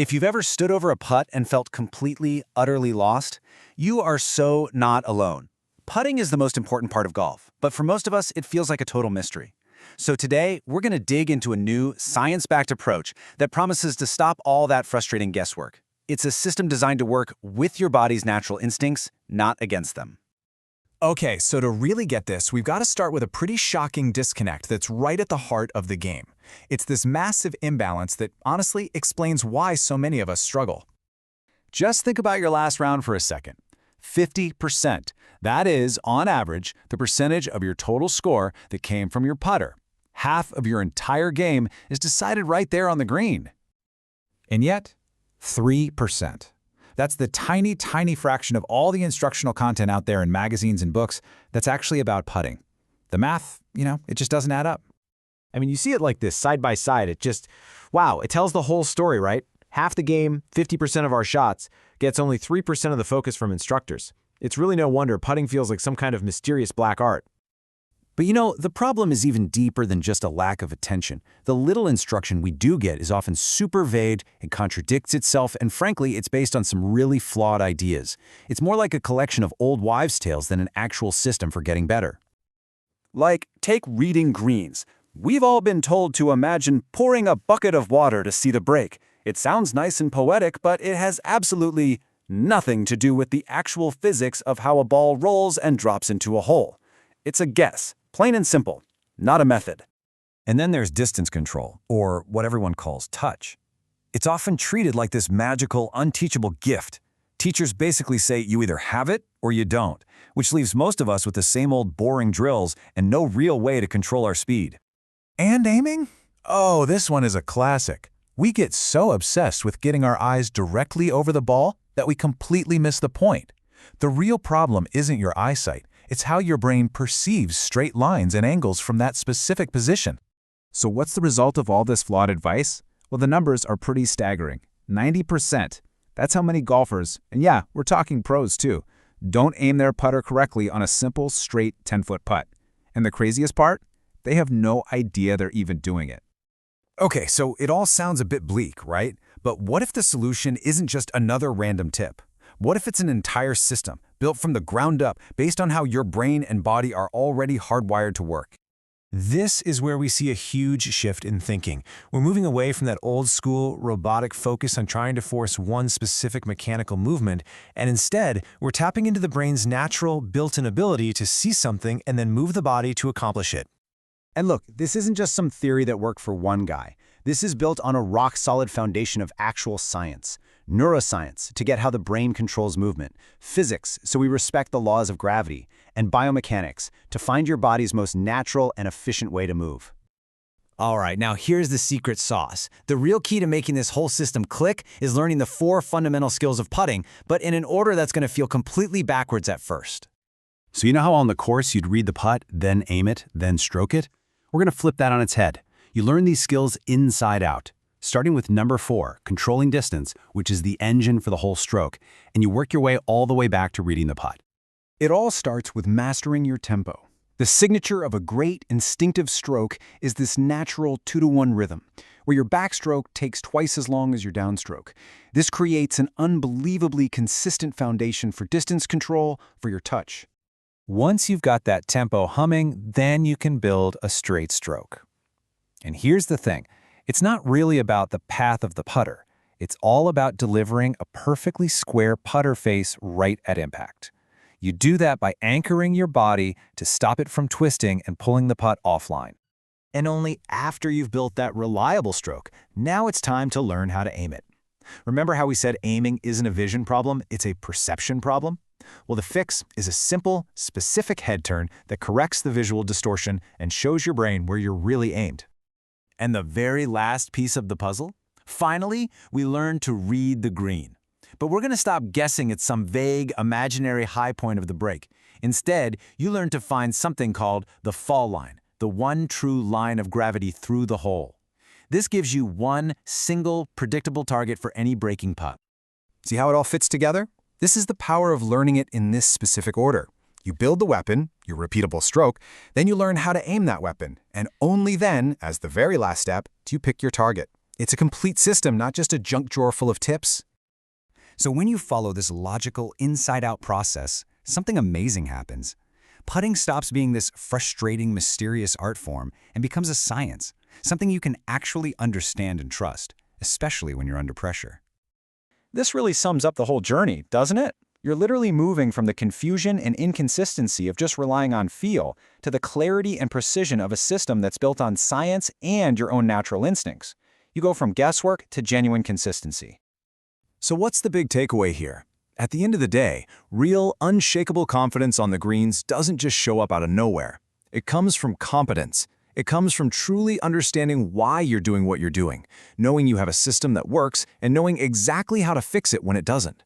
If you've ever stood over a putt and felt completely, utterly lost, you are so not alone. Putting is the most important part of golf, but for most of us, it feels like a total mystery. So today, we're going to dig into a new, science-backed approach that promises to stop all that frustrating guesswork. It's a system designed to work with your body's natural instincts, not against them. Okay, so to really get this, we've got to start with a pretty shocking disconnect that's right at the heart of the game. It's this massive imbalance that honestly explains why so many of us struggle. Just think about your last round for a second. 50%. That is, on average, the percentage of your total score that came from your putter. Half of your entire game is decided right there on the green. And yet, 3%. That's the tiny, tiny fraction of all the instructional content out there in magazines and books that's actually about putting. The math, it just doesn't add up. I mean, you see it like this, side by side. Wow, it tells the whole story, right? Half the game, 50% of our shots, gets only 3% of the focus from instructors. It's really no wonder putting feels like some kind of mysterious black art. But the problem is even deeper than just a lack of attention. The little instruction we do get is often super vague, it contradicts itself, and frankly, it's based on some really flawed ideas. It's more like a collection of old wives' tales than an actual system for getting better. Like, take reading greens. We've all been told to imagine pouring a bucket of water to see the break. It sounds nice and poetic, but it has absolutely nothing to do with the actual physics of how a ball rolls and drops into a hole. It's a guess. Plain and simple, not a method. And then there's distance control, or what everyone calls touch. It's often treated like this magical, unteachable gift. Teachers basically say you either have it or you don't, which leaves most of us with the same old boring drills and no real way to control our speed. And aiming? Oh, this one is a classic. We get so obsessed with getting our eyes directly over the ball that we completely miss the point. The real problem isn't your eyesight. It's how your brain perceives straight lines and angles from that specific position. So what's the result of all this flawed advice? Well, the numbers are pretty staggering. 90%. That's how many golfers, and yeah, we're talking pros too, don't aim their putter correctly on a simple, straight 10-foot putt. And the craziest part? They have no idea they're even doing it. Okay, so it all sounds a bit bleak, right? But what if the solution isn't just another random tip? What if it's an entire system, built from the ground up, based on how your brain and body are already hardwired to work? This is where we see a huge shift in thinking. We're moving away from that old-school, robotic focus on trying to force one specific mechanical movement, and instead, we're tapping into the brain's natural, built-in ability to see something and then move the body to accomplish it. And look, this isn't just some theory that worked for one guy. This is built on a rock-solid foundation of actual science. Neuroscience, to get how the brain controls movement. Physics, so we respect the laws of gravity. And biomechanics, to find your body's most natural and efficient way to move. All right, now here's the secret sauce. The real key to making this whole system click is learning the 4 fundamental skills of putting, but in an order that's going to feel completely backwards at first. So you know how on the course you'd read the putt, then aim it, then stroke it? We're going to flip that on its head. You learn these skills inside out. Starting with number 4, controlling distance, which is the engine for the whole stroke, and you work your way all the way back to reading the putt. It all starts with mastering your tempo. The signature of a great instinctive stroke is this natural 2-to-1 rhythm, where your backstroke takes twice as long as your downstroke. This creates an unbelievably consistent foundation for distance control for your touch. Once you've got that tempo humming, then you can build a straight stroke. And here's the thing. It's not really about the path of the putter. It's all about delivering a perfectly square putter face right at impact. You do that by anchoring your body to stop it from twisting and pulling the putt offline. And only after you've built that reliable stroke, now it's time to learn how to aim it. Remember how we said aiming isn't a vision problem, it's a perception problem? Well, the fix is a simple, specific head turn that corrects the visual distortion and shows your brain where you're really aimed. And the very last piece of the puzzle? Finally, we learn to read the green. But we're going to stop guessing at some vague, imaginary high point of the break. Instead, you learn to find something called the fall line, the one true line of gravity through the hole. This gives you one single, predictable target for any breaking putt. See how it all fits together? This is the power of learning it in this specific order. You build the weapon, your repeatable stroke, then you learn how to aim that weapon, and only then, as the very last step, do you pick your target. It's a complete system, not just a junk drawer full of tips. So when you follow this logical inside-out process, something amazing happens. Putting stops being this frustrating, mysterious art form and becomes a science, something you can actually understand and trust, especially when you're under pressure. This really sums up the whole journey, doesn't it? You're literally moving from the confusion and inconsistency of just relying on feel to the clarity and precision of a system that's built on science and your own natural instincts. You go from guesswork to genuine consistency. So what's the big takeaway here? At the end of the day, real, unshakable confidence on the greens doesn't just show up out of nowhere. It comes from competence. It comes from truly understanding why you're doing what you're doing, knowing you have a system that works, and knowing exactly how to fix it when it doesn't.